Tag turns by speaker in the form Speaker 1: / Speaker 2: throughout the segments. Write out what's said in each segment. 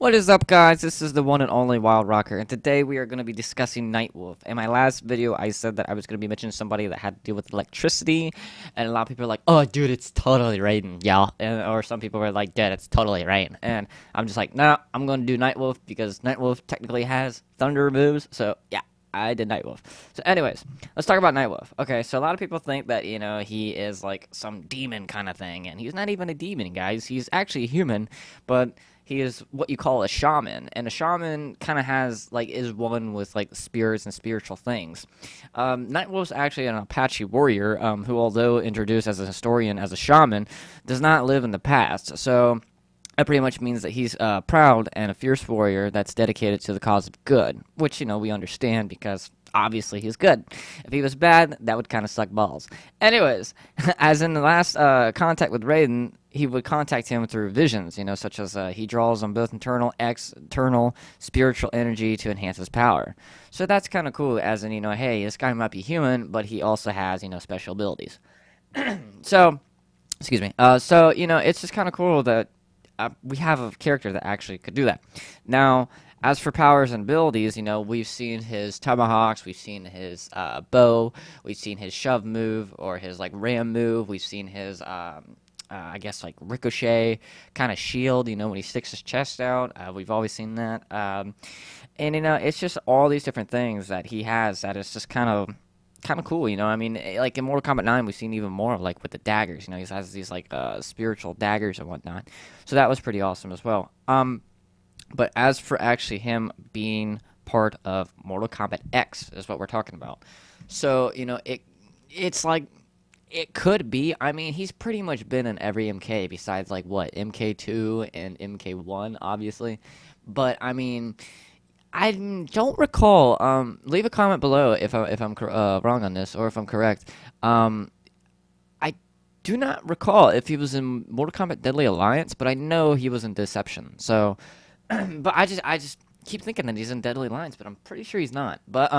Speaker 1: What is up, guys? This is the one and only Wild Rocker, and today we are going to be discussing Nightwolf. In my last video, I said that I was going to be mentioning somebody that had to deal with electricity, and a lot of people are like, "Oh, dude, it's totally Raiden, yeah," or some people were like, "Dude, it's totally Rain," and I'm just like, "No, I'm going to do Nightwolf because Nightwolf technically has thunder moves." So yeah, I did Nightwolf. So, anyways, let's talk about Nightwolf. Okay, so a lot of people think that he is like some demon kind of thing, and he's not even a demon, guys. He's actually a human, but he is what you call a shaman, and a shaman kind of has like is one with like spirits and spiritual things. Nightwolf's actually an Apache warrior who, although introduced as a historian as a shaman, does not live in the past. So that pretty much means that he's proud and a fierce warrior that's dedicated to the cause of good, which we understand because obviously he's good. If he was bad, that would kind of suck balls. Anyways, as in the last contact with Raiden, he would contact him through visions, such as he draws on both internal, external spiritual energy to enhance his power. So that's kind of cool, as in, hey, this guy might be human, but he also has, special abilities. So, excuse me. It's just kind of cool that we have a character that actually could do that. Now, as for powers and abilities, we've seen his tomahawks, we've seen his bow, we've seen his shove move or his like ram move, we've seen his I guess like ricochet kind of shield, when he sticks his chest out. We've always seen that. And it's just all these different things that he has that is just kind of cool, I mean, like in Mortal Kombat 9, we've seen even more of like with the daggers. He has these like spiritual daggers and whatnot. So that was pretty awesome as well. But as for actually him being part of Mortal Kombat X is what we're talking about. So it's like it could be. I mean, he's pretty much been in every MK besides like what MK2 and MK1, obviously. But I mean, I don't recall. Leave a comment below if I'm wrong on this or if I'm correct. I do not recall if he was in Mortal Kombat Deadly Alliance, but I know he was in Deception. So, but I just keep thinking that he's in Deadly Alliance, but I'm pretty sure he's not. But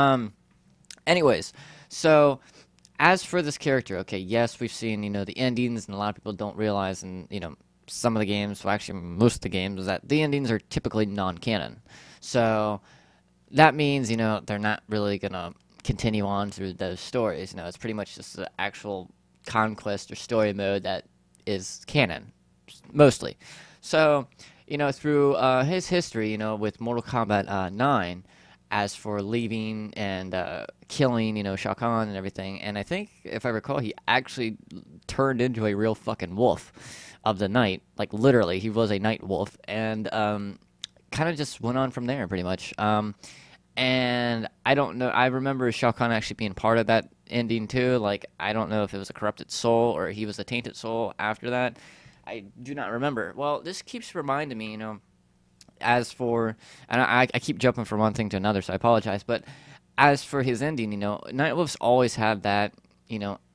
Speaker 1: anyways, so as for this character, okay, yes, we've seen the endings, and a lot of people don't realize, and some of the games, well, actually most of the games, is that the endings are typically non-canon. So that means, they're not really going to continue on through those stories. It's pretty much just the actual conquest or story mode that is canon, mostly. So, through his history, with Mortal Kombat 9, as for leaving and killing, Shao Kahn and everything, and I think, if I recall, he actually turned into a real fucking wolf of the night. Like, literally, he was a night wolf, and kind of just went on from there, pretty much. And I don't know. I remember Shao Kahn actually being part of that ending too. Like, I don't know if it was a corrupted soul or he was a tainted soul after that. I do not remember. Well, this keeps reminding me, as for, and I keep jumping from one thing to another, so I apologize. But as for his ending, Nightwolf's always had that,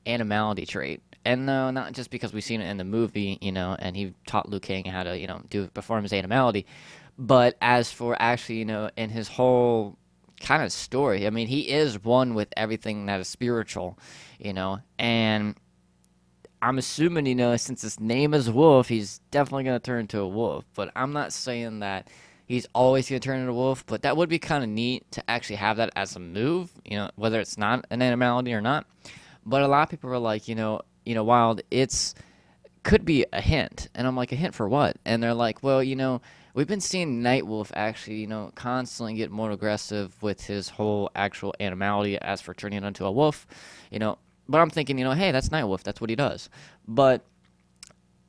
Speaker 1: animality trait. And no, not just because we've seen it in the movie, and he taught Liu Kang how to, perform his animality, but as for actually, in his whole kind of story, I mean, he is one with everything that is spiritual, and I'm assuming, since his name is Wolf, he's definitely going to turn into a wolf, but I'm not saying that he's always going to turn into a wolf, but that would be kind of neat to actually have that as a move, whether it's not an animality or not. But a lot of people are like, Wild, it's could be a hint. And I'm like, a hint for what? And they're like, well, we've been seeing Nightwolf actually, constantly get more aggressive with his whole actual animality as for turning into a wolf, But I'm thinking, hey, that's Nightwolf. That's what he does. But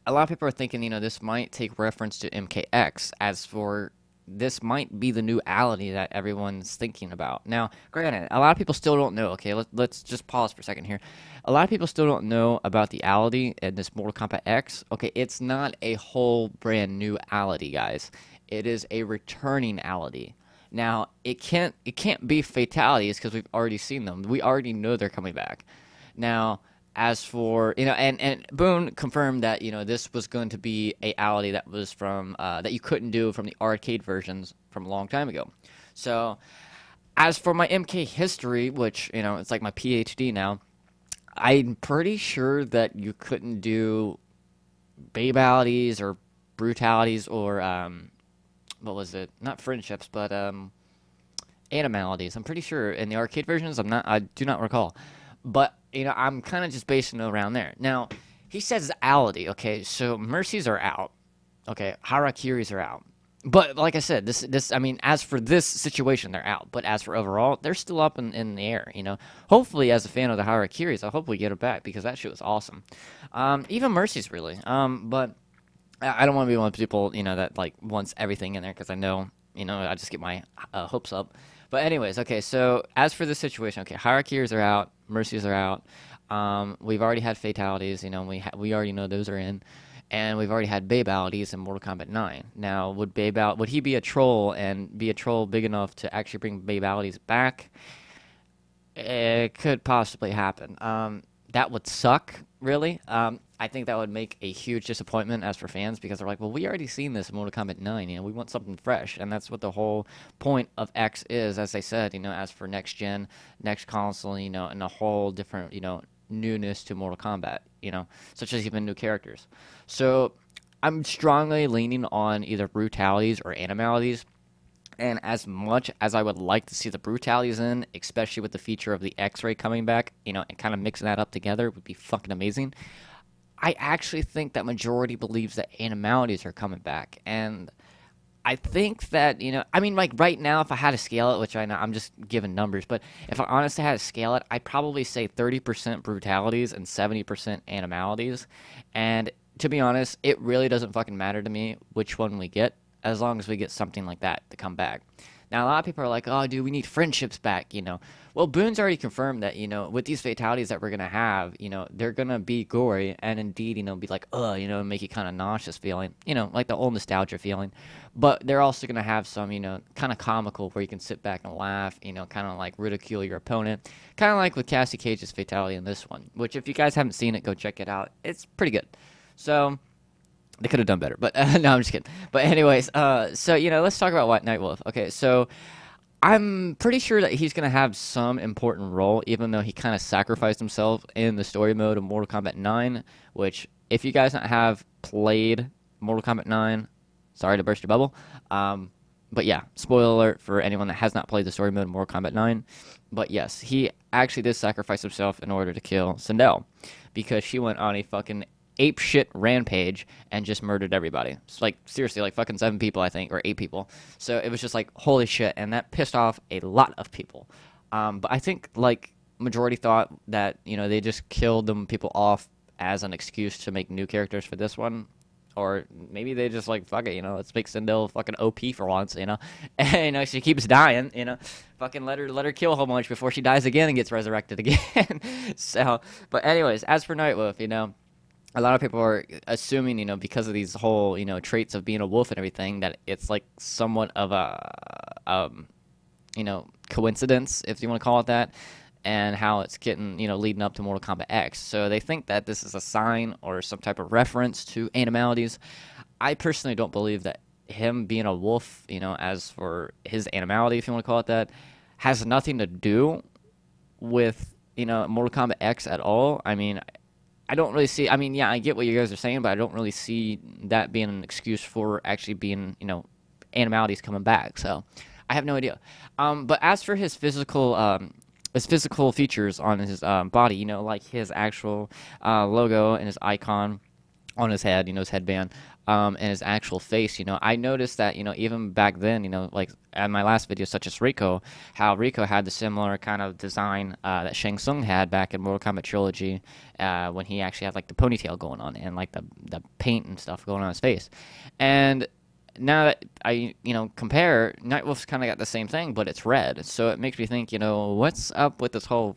Speaker 1: a lot of people are thinking, this might take reference to MKX as for this might be the new ality that everyone's thinking about. Now, granted, a lot of people still don't know. Okay, let's just pause for a second here. A lot of people still don't know about the ality in this Mortal Kombat X. Okay, it's not a whole brand new ality, guys. It is a returning ality. Now, it can't be fatalities because we've already seen them. We already know they're coming back. Now, as for and Boone confirmed that this was going to be a ality that was from that you couldn't do from the arcade versions from a long time ago. So as for my MK history, which it's like my PhD now, I'm pretty sure that you couldn't do babalities or brutalities or what was it? Not friendships, but animalities. I'm pretty sure in the arcade versions. I do not recall, but I'm kind of just basing it around there. Now, he says ality. Okay, so mercies are out. Okay, harakiris are out. But like I said, I mean, as for this situation, they're out. But as for overall, they're still up in the air. Hopefully, as a fan of the harakiris, I hope we get it back because that shit was awesome. Even mercies, really. But I don't want to be one of the people that like wants everything in there because I know I just get my hopes up. But anyways, okay. So as for this situation, okay, harakiris are out, mercies are out. We've already had fatalities. We already know those are in. And we've already had babalities in Mortal Kombat 9. Now, would he be a troll and be a troll big enough to actually bring babalities back? It could possibly happen. That would suck, really. I think that would make a huge disappointment as for fans because they're like, well, we already seen this in Mortal Kombat 9. We want something fresh, and that's what the whole point of X is, as they said. As for next gen, next console, and a whole different, newness to Mortal Kombat, such as even new characters. So I'm strongly leaning on either brutalities or animalities. And as much as I would like to see the brutalities in, especially with the feature of the X-ray coming back, and kind of mixing that up together would be fucking amazing. I actually think that majority believes that animalities are coming back. And I think that, I mean, like right now, if I had to scale it, which I know I'm just giving numbers, but if I honestly had to scale it, I'd probably say 30% brutalities and 70% animalities. And to be honest, it really doesn't fucking matter to me which one we get, as long as we get something like that to come back. Now, a lot of people are like, oh, dude, we need friendships back, Well, Boone's already confirmed that, with these fatalities that we're going to have, they're going to be gory and indeed, be like, make you kind of nauseous feeling, like the old nostalgia feeling. But they're also going to have some, kind of comical where you can sit back and laugh, kind of like ridicule your opponent. Kind of like with Cassie Cage's fatality in this one, which if you guys haven't seen it, go check it out. It's pretty good. So they could have done better, but no, I'm just kidding. But anyways, so let's talk about White Nightwolf. Okay, so I'm pretty sure that he's gonna have some important role, even though he kind of sacrificed himself in the story mode of Mortal Kombat 9. Which, if you guys not have played Mortal Kombat 9, sorry to burst your bubble. But yeah, spoiler alert for anyone that has not played the story mode of Mortal Kombat 9. But yes, he actually did sacrifice himself in order to kill Sindel, because she went on a fucking ape shit rampage and just murdered everybody. It's like, seriously, like fucking 7 people, I think, or 8 people. So it was just like, holy shit, and that pissed off a lot of people. But I think, like, majority thought that, they just killed them people off as an excuse to make new characters for this one. Or maybe they just like, fuck it, let's make Sindel fucking OP for once, And, she keeps dying, Fucking let her kill a whole bunch before she dies again and gets resurrected again. So, but anyways, as for Nightwolf, a lot of people are assuming, because of these whole, traits of being a wolf and everything, that it's like somewhat of a, coincidence, if you want to call it that, and how it's getting, leading up to Mortal Kombat X. So they think that this is a sign or some type of reference to animalities. I personally don't believe that him being a wolf, as for his animality, if you want to call it that, has nothing to do with, Mortal Kombat X at all. I mean, I don't really see, yeah, I get what you guys are saying, but I don't really see that being an excuse for actually being, animalities coming back. So I have no idea. But as for his physical features on his body, like his actual logo and his icon on his head, his headband, and his actual face, I noticed that, even back then, like at my last video, such as Rico, how Rico had the similar kind of design that Shang Tsung had back in Mortal Kombat Trilogy, when he actually had like the ponytail going on and like the paint and stuff going on his face. And now that I, compare, Nightwolf's kind of got the same thing, but it's red. So it makes me think, what's up with this whole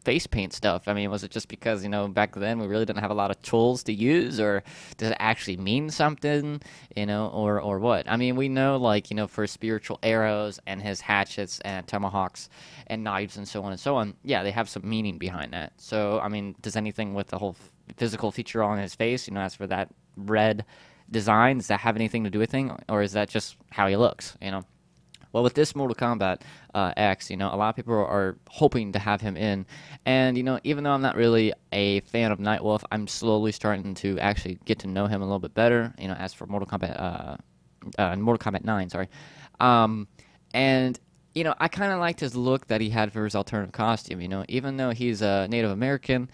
Speaker 1: face paint stuff? I mean, was it just because, back then we really didn't have a lot of tools to use, or does it actually mean something, or what? I mean, we know, like, for spiritual arrows and his hatchets and tomahawks and knives and so on, yeah, they have some meaning behind that. So, I mean, does anything with the whole physical feature on his face, as for that red design, does that have anything to do with thing, or is that just how he looks, Well, with this Mortal Kombat X, a lot of people are hoping to have him in. And, even though I'm not really a fan of Nightwolf, I'm slowly starting to actually get to know him a little bit better, as for Mortal Kombat, in Mortal Kombat 9, sorry. And you know, I kind of liked his look that he had for his alternative costume. You know, even though he's a Native American,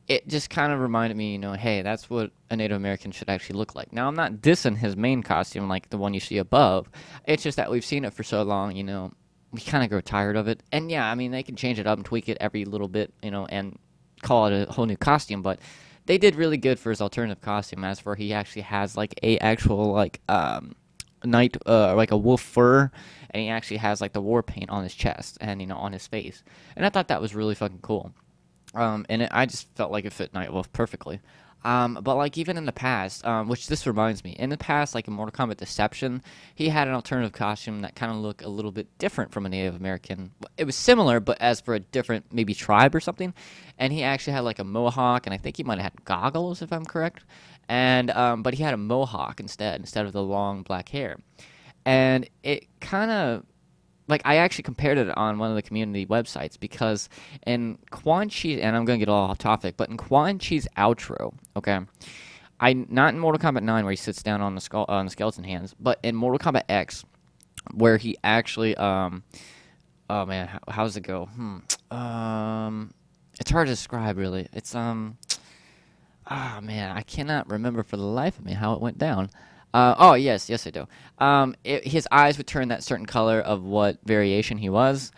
Speaker 1: it just kind of reminded me, you know, hey, that's what a Native American should actually look like. Now, I'm not dissing his main costume like the one you see above. It's just that we've seen it for so long, you know, we kind of grow tired of it. And yeah, I mean, they can change it up and tweak it every little bit, you know, and call it a whole new costume. But they did really good for his alternative costume. As for he actually has like a actual like like a wolf fur, and he actually has like the war paint on his chest and you know on his face. And I thought that was really fucking cool. I just felt like it fit Nightwolf perfectly. But like even in the past, which this reminds me, in the past, like in Mortal Kombat Deception, he had an alternative costume that kind of looked a little bit different from a Native American. It was similar, but as for a different maybe tribe or something. And he actually had like a mohawk, and I think he might have had goggles if I'm correct. And but he had a mohawk instead of the long black hair, and it kind of like I actually compared it on one of the community websites because in Quan Chi, and I'm gonna get all off topic, but in Quan Chi's outro, okay, not in Mortal Kombat 9 where he sits down on the skeleton hands, but in Mortal Kombat X where he actually oh man, how does it go? It's hard to describe really. It's oh man, I cannot remember for the life of me how it went down. Oh yes, I do. His eyes would turn that certain color of what variation he was,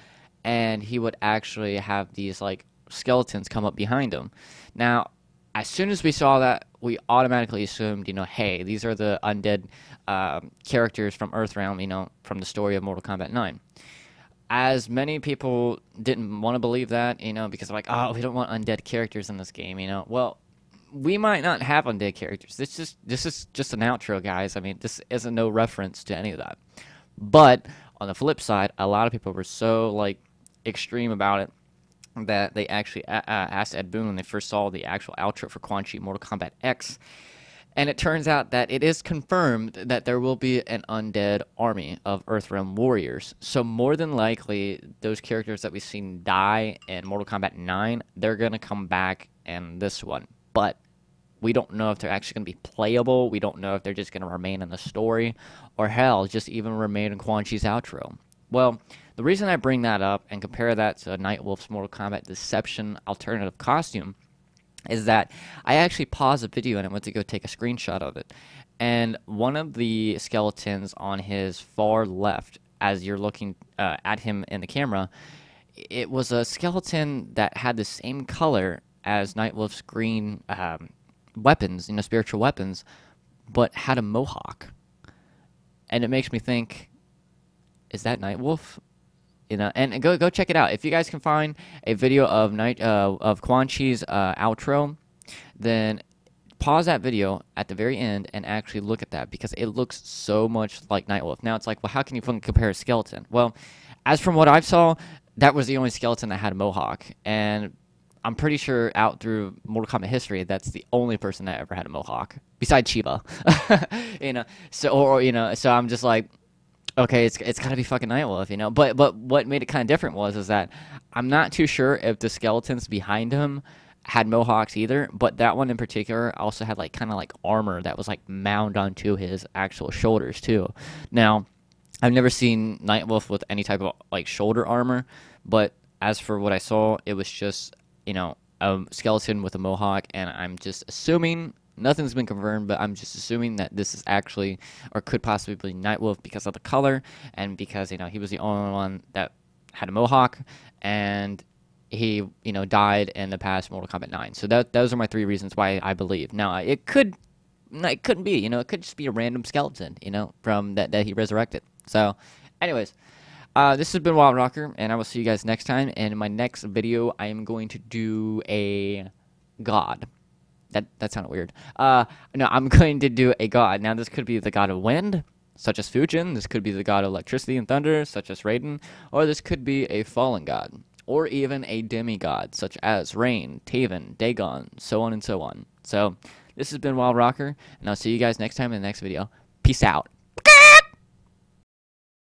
Speaker 1: and he would actually have these like skeletons come up behind him. Now, as soon as we saw that, we automatically assumed, you know, hey, these are the undead characters from Earthrealm, you know, from the story of Mortal Kombat 9. As many people didn't want to believe that, you know, because they're like, oh, we don't want undead characters in this game, you know. Well, we might not have undead characters. This is just an outro, guys. I mean, this isn't no reference to any of that. But on the flip side, a lot of people were so like extreme about it that they actually asked Ed Boon when they first saw the actual outro for Quan Chi Mortal Kombat X. And it turns out that it is confirmed that there will be an undead army of Earthrealm warriors. So more than likely, those characters that we've seen die in Mortal Kombat 9, they're going to come back in this one. But we don't know if they're actually going to be playable. We don't know if they're just going to remain in the story. Or hell, just even remain in Quan Chi's outro. Well, the reason I bring that up and compare that to Nightwolf's Mortal Kombat Deception alternative costume is that I actually paused the video and I went to go take a screenshot of it. And one of the skeletons on his far left, as you're looking at him in the camera, it was a skeleton that had the same color as Nightwolf's green weapons, you know, spiritual weapons, but had a mohawk. And it makes me think, is that Nightwolf? You know, and go check it out. If you guys can find a video of Quan Chi's outro, then pause that video at the very end and actually look at that because it looks so much like Nightwolf. Now it's like, well, how can you fucking compare a skeleton? Well, as from what I saw, that was the only skeleton that had a mohawk, and I'm pretty sure out through Mortal Kombat history, that's the only person that ever had a mohawk besides Shiva. You know, so I'm just like, okay, it's gotta be fucking Nightwolf, you know. But what made it kind of different is that I'm not too sure if the skeletons behind him had mohawks either, but that one in particular also had like kind of like armor that was like mound onto his actual shoulders too. Now, I've never seen Nightwolf with any type of like shoulder armor, but as for what I saw, it was just, you know, a skeleton with a mohawk, and I'm just assuming. Nothing's been confirmed, but I'm just assuming that this is actually, or could possibly be Nightwolf because of the color, and because, you know, he was the only one that had a mohawk, and he, you know, died in the past Mortal Kombat 9. So those are my three reasons why I believe. Now, it couldn't be, you know, it could just be a random skeleton, you know, from that he resurrected. So, anyways, this has been Wild Rocker, and I will see you guys next time. And in my next video, I am going to do a god. That sounded weird. No, I'm going to do a god. Now, this could be the god of wind, such as Fujin. This could be the god of electricity and thunder, such as Raiden. Or this could be a fallen god. Or even a demigod, such as Rain, Taven, Dagon, so on and so on. So, this has been Wild Rocker, and I'll see you guys next time in the next video. Peace out.